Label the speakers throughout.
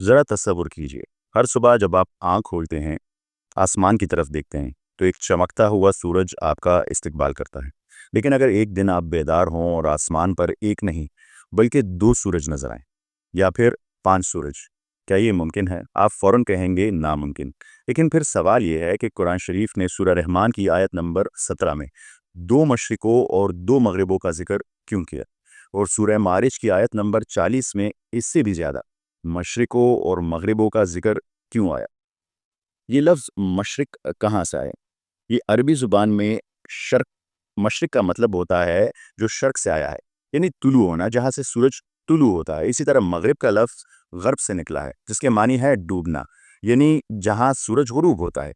Speaker 1: ذرا تصور کیجیے، ہر صبح جب آپ آنکھ کھولتے ہیں، آسمان کی طرف دیکھتے ہیں تو ایک چمکتا ہوا سورج آپ کا استقبال کرتا ہے۔ لیکن اگر ایک دن آپ بیدار ہوں اور آسمان پر ایک نہیں بلکہ دو سورج نظر آئیں، یا پھر پانچ سورج، کیا یہ ممکن ہے؟ آپ فوراً کہیں گے ناممکن۔ لیکن پھر سوال یہ ہے کہ قرآن شریف نے سورہ رحمان کی آیت نمبر 17 میں دو مشرقوں اور دو مغربوں کا ذکر کیوں کیا؟ اور سورہ معارج کی آیت نمبر 40 میں اس سے بھی زیادہ مشرقوں اور مغربوں کا ذکر کیوں آیا؟ یہ لفظ مشرق کہاں سے آیا؟ یہ عربی زبان میں شرق، مشرق کا مطلب ہوتا ہے جو شرق سے آیا ہے، یعنی طلوع ہونا، جہاں سے سورج طلوع ہوتا ہے۔ اسی طرح مغرب کا لفظ غرب سے نکلا ہے، جس کے معنی ہے ڈوبنا، یعنی جہاں سورج غروب ہوتا ہے۔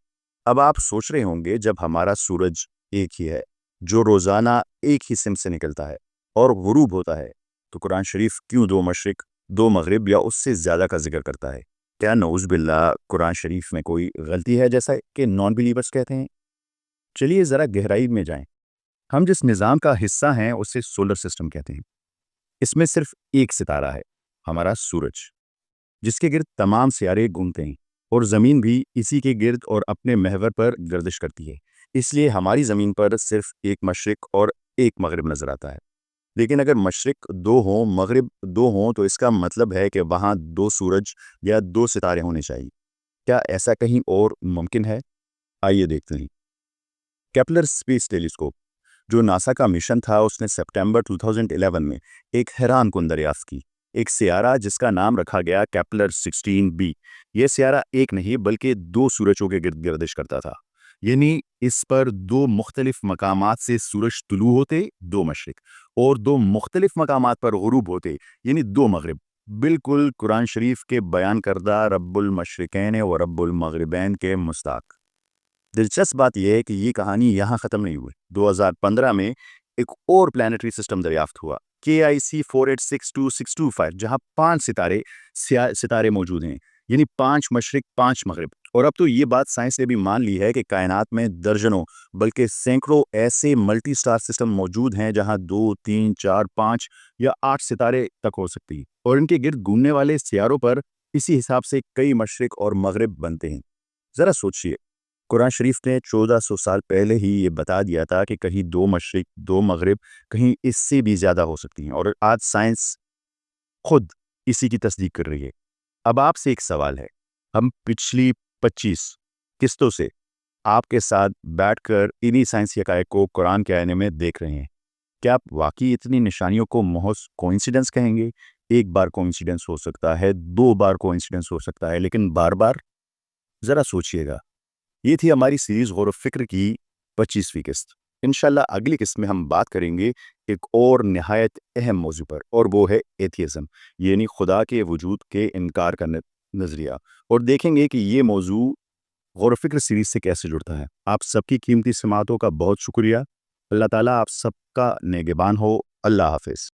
Speaker 1: اب آپ سوچ رہے ہوں گے، جب ہمارا سورج ایک ہی ہے جو روزانہ ایک ہی سمت سے نکلتا ہے اور غروب ہوتا ہے، تو قرآن شریف کیوں دو مشرق دو مغرب یا اس سے زیادہ کا ذکر کرتا ہے؟ کیا نعوذ باللہ قرآن شریف میں کوئی غلطی ہے جیسا کہ نان بلیورز کہتے ہیں؟ چلیے ذرا گہرائی میں جائیں۔ ہم جس نظام کا حصہ ہیں اسے سولر سسٹم کہتے ہیں۔ اس میں صرف ایک ستارہ ہے، ہمارا سورج، جس کے گرد تمام سیارے گھومتے ہیں، اور زمین بھی اسی کے گرد اور اپنے محور پر گردش کرتی ہے۔ اس لیے ہماری زمین پر صرف ایک مشرق اور ایک مغرب نظر آتا ہے۔ لیکن اگر مشرق دو ہوں مغرب دو ہوں تو اس کا مطلب ہے کہ وہاں دو سورج یا دو ستارے ہونے چاہیے۔ کیا ایسا کہیں اور ممکن ہے؟ آئیے دیکھتے ہیں۔ کیپلر اسپیس ٹیلیسکوپ، جو ناسا کا مشن تھا، اس نے سپٹمبر 2011 میں ایک حیران کن دریافت کی، ایک سیارہ جس کا نام رکھا گیا کیپلر 16b۔ یہ سیارہ ایک نہیں بلکہ دو سورجوں کے گرد گردش کرتا تھا، یعنی اس پر دو مختلف مقامات سے سورج طلوع ہوتے، دو مشرق، اور دو مختلف مقامات پر غروب ہوتے، یعنی دو مغرب، بالکل قرآن شریف کے بیان کردہ رب المشرقین و رب المغربین کے مستاق۔ دلچسپ بات یہ ہے کہ یہ کہانی یہاں ختم نہیں ہوئی۔ 2015 میں ایک اور پلانیٹری سسٹم دریافت ہوا، KIC 4862-625، جہاں پانچ ستارے موجود ہیں، یعنی پانچ مشرق پانچ مغرب۔ اور اب تو یہ بات سائنس نے بھی مان لی ہے کہ کائنات میں درجنوں بلکہ سینکڑوں ایسے ملٹی سٹار سسٹم موجود ہیں جہاں 2 3 4 5 یا 8 ستارے تک ہو سکتی ہیں، اور ان کے گرد گھومنے والے سیاروں پر اسی حساب سے کئی مشرق اور مغرب بنتے ہیں۔ ذرا سوچئے، قرآن شریف نے 1400 سال پہلے ہی یہ بتا دیا تھا کہ کہیں دو مشرق دو مغرب، کہیں اس سے بھی زیادہ ہو سکتی ہیں، اور آج سائنس خود اسی کی تصدیق کر رہی ہے۔ اب آپ سے ایک سوال ہے، ہم پچھلی 25 قسطوں سے آپ کے ساتھ بیٹھ کر انہی سائنسی حقائق کو قرآن کے آئینے میں دیکھ رہے ہیں۔ کیا آپ واقعی اتنی نشانیوں کو محض کوئنسیڈنس کہیں گے؟ ایک بار کوئنسیڈنس ہو سکتا ہے، دو بار کوئنسیڈنس ہو سکتا ہے، لیکن بار بار؟ ذرا سوچئے گا۔ یہ تھی ہماری سیریز غور و فکر کی 25ویں قسط۔ انشاءاللہ اگلی قسط میں ہم بات کریں گے ایک اور نہایت اہم موضوع پر، اور وہ ہے ایتھیزم، یعنی خدا کے وجود کے انکار کا نظریہ، اور دیکھیں گے کہ یہ موضوع غور و فکر سیریز سے کیسے جڑتا ہے۔ آپ سب کی قیمتی سماعتوں کا بہت شکریہ۔ اللہ تعالیٰ آپ سب کا نگہبان ہو۔ اللہ حافظ۔